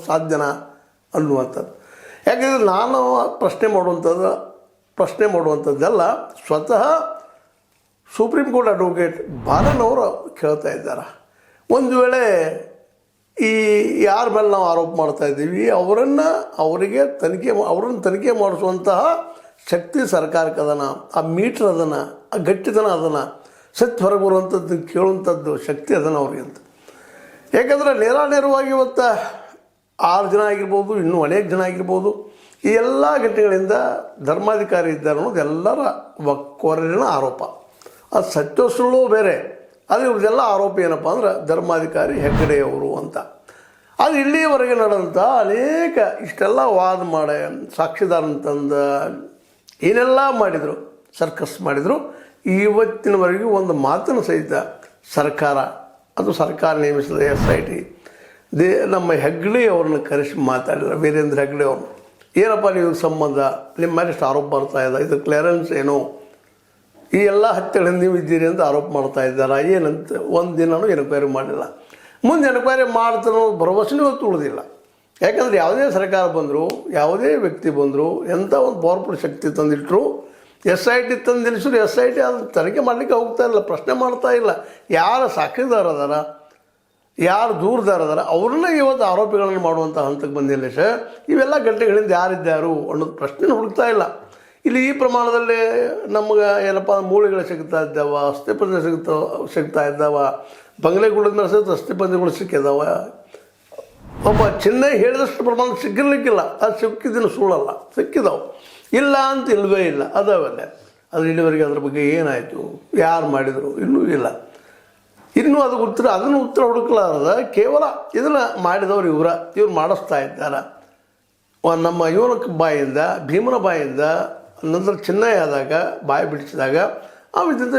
ಸಾಧ್ಯನಾ ಅನ್ನುವಂಥದ್ದು. ಯಾಕೆಂದರೆ ನಾನು ಪ್ರಶ್ನೆ ಮಾಡುವಂಥದ್ದೆಲ್ಲ ಸ್ವತಃ ಸುಪ್ರೀಂ ಕೋರ್ಟ್ ಅಡ್ವೊಕೇಟ್ ಬಾಲನ್ ಅವರು ಕೇಳ್ತಾ ಇದ್ದಾರೆ. ಒಂದು ವೇಳೆ ಈ ಯಾರ ಮೇಲೆ ನಾವು ಆರೋಪ ಮಾಡ್ತಾ ಇದ್ದೀವಿ ಅವರನ್ನು ತನಿಖೆ ಮಾಡಿಸುವಂತಹ ಶಕ್ತಿ ಸರ್ಕಾರಕ್ಕೆ ಅದನ, ಆ ಮೀಟ್ರ್ ಅದನ್ನು, ಆ ಗಟ್ಟಿತನ ಅದನ್ನು, ಸತ್ಯ ಹೊರಗೆ ಬರುವಂಥದ್ದು ಕೇಳುವಂಥದ್ದು ಶಕ್ತಿ ಅದನ್ನು ಅವ್ರಿಗೆ ಅಂತ. ಯಾಕಂದರೆ ನೇರವಾಗಿ ಇವತ್ತು 6 ಜನ ಆಗಿರ್ಬೋದು, ಇನ್ನೂ ಅನೇಕ ಜನ ಆಗಿರ್ಬೋದು, ಈ ಎಲ್ಲ ಘಟನೆಗಳಿಂದ ಧರ್ಮಾಧಿಕಾರಿ ಇದ್ದಾರೆ ಅನ್ನೋದು ಎಲ್ಲರ ಕೊರಗಿನ ಆರೋಪ. ಅದು ಸತ್ಯ ಸುಳ್ಳು ಬೇರೆ, ಅದು ಇವ್ರದ್ದೆಲ್ಲ ಆರೋಪ ಏನಪ್ಪ ಅಂದ್ರೆ ಧರ್ಮಾಧಿಕಾರಿ ಹೆಗ್ಗಡೆಯವರು ಅಂತ. ಅದು ಇಲ್ಲಿಯವರೆಗೆ ನಡೆದಂಥ ಅನೇಕ ಇಷ್ಟೆಲ್ಲ ವಾದ ಮಾಡಿ ಸಾಕ್ಷಿದಾರನಂತಂದು ಏನೆಲ್ಲ ಮಾಡಿದರು, ಸರ್ಕಸ್ ಮಾಡಿದರು, ಇವತ್ತಿನವರೆಗೂ ಒಂದು ಮಾತನ್ನು ಸಹಿತ ಸರ್ಕಾರ ನೇಮಿಸಿದ SIT ನಮ್ಮ ಹೆಗ್ಗಡೆ ಅವ್ರನ್ನ ಕರೆಸಿ ಮಾತಾಡಿಲ್ಲ. ವೀರೇಂದ್ರ ಹೆಗ್ಗಡೆ ಅವ್ರನ್ನ ಏನಪ್ಪ ನೀವು ಸಂಬಂಧ, ನಿಮ್ಮ ಮೇಲೆ ಇಷ್ಟು ಆರೋಪ ಬರ್ತಾ ಇದೆ, ಇದು ಕ್ಲಿಯರೆನ್ಸ್ ಏನು, ಈ ಎಲ್ಲ ಹತ್ಯೆಗಳಿಂದ ನೀವು ಇದ್ದೀರಿ ಅಂತ ಆರೋಪ ಮಾಡ್ತಾ ಇದ್ದಾರೆ. ಏನಂತ ಒಂದು ದಿನವೂ ಎನ್ಕ್ವೈರಿ ಮಾಡಿಲ್ಲ. ಮುಂದೆ ಎನ್ಕ್ವೈರಿ ಮಾಡ್ತಾರೋ ಭರವಸೆನೂ ಇವತ್ತು ಉಳಿದಿಲ್ಲ. ಯಾಕಂದರೆ ಯಾವುದೇ ಸರ್ಕಾರ ಬಂದರೂ, ಯಾವುದೇ ವ್ಯಕ್ತಿ ಬಂದರೂ, ಎಂಥ ಒಂದು ಪವರ್ಫುಲ್ ಶಕ್ತಿ ತಂದಿಟ್ಟರು, SIT ತಂದು ನಿಲ್ಲಿಸಿದ್ರು, SIT ಅದನ್ನು ತನಿಖೆ ಮಾಡಲಿಕ್ಕೆ ಹೋಗ್ತಾ ಇಲ್ಲ, ಪ್ರಶ್ನೆ ಮಾಡ್ತಾ ಇಲ್ಲ. ಯಾರು ಸಾಕ್ಷಿದಾರ ಅದಾರ, ಯಾರು ದೂರದಾರ ಅದಾರ, ಅವ್ರನ್ನ ಇವತ್ತು ಆರೋಪಿಗಳನ್ನು ಮಾಡುವಂಥ ಹಂತಕ್ಕೆ ಬಂದಿಲ್ಲ ಸರ್. ಇವೆಲ್ಲ ಘಟನೆಗಳಿಂದ ಯಾರಿದ್ದಾರು ಅನ್ನೋದು ಪ್ರಶ್ನೆ ಹುಡುಕ್ತಾ ಇಲ್ಲ. ಇಲ್ಲಿ ಈ ಪ್ರಮಾಣದಲ್ಲಿ ನಮ್ಗೆ ಏನಪ್ಪ ಮೂಳೆಗಳು ಸಿಗ್ತಾ ಇದ್ದಾವ, ಅಸ್ಥಿಪಂಜ ಸಿಗ್ತಾ ಇದ್ದಾವ, ಬಂಗ್ಲೆಗುಳದ ಮೇಲೆ ಸಹಿತ ಅಸ್ಥಿಪಂಜಗಳು ಸಿಕ್ಕಿದ್ದಾವ. ಒಬ್ಬ ಚಿನ್ನ ಹೇಳಿದಷ್ಟು ಪ್ರಮಾಣ ಸಿಕ್ಕಿರ್ಲಿಕ್ಕಿಲ್ಲ, ಅದು ಸಿಕ್ಕಿದ್ದನ್ನು ಸುಳ್ಳಲ್ಲ, ಸಿಕ್ಕಿದಾವೆ, ಇಲ್ಲ ಅಂತ ಇಲ್ಲವೇ ಇಲ್ಲ, ಅದಾವಲ್ಲ. ಅದು ಇಲ್ಲಿವರೆಗೆ ಅದ್ರ ಬಗ್ಗೆ ಏನಾಯಿತು, ಯಾರು ಮಾಡಿದರು, ಇನ್ನೂ ಇಲ್ಲ. ಇನ್ನೂ ಅದನ್ನು ಉತ್ತರ ಹುಡುಕಲಾರದ ಕೇವಲ ಇದನ್ನು ಮಾಡಿದವರು ಇವ್ರು ಮಾಡಿಸ್ತಾ ಇದ್ದಾರೆ. ನಮ್ಮ ಇವನ ಬಾಯಿಂದ, ಭೀಮನ ಬಾಯಿಂದ, ನಂತರ ಚಿನ್ನಯ್ಯ ಆದಾಗ ಬಾಯಿ ಬಿಡಿಸಿದಾಗ ಆ ವಿದ್ಯುತ್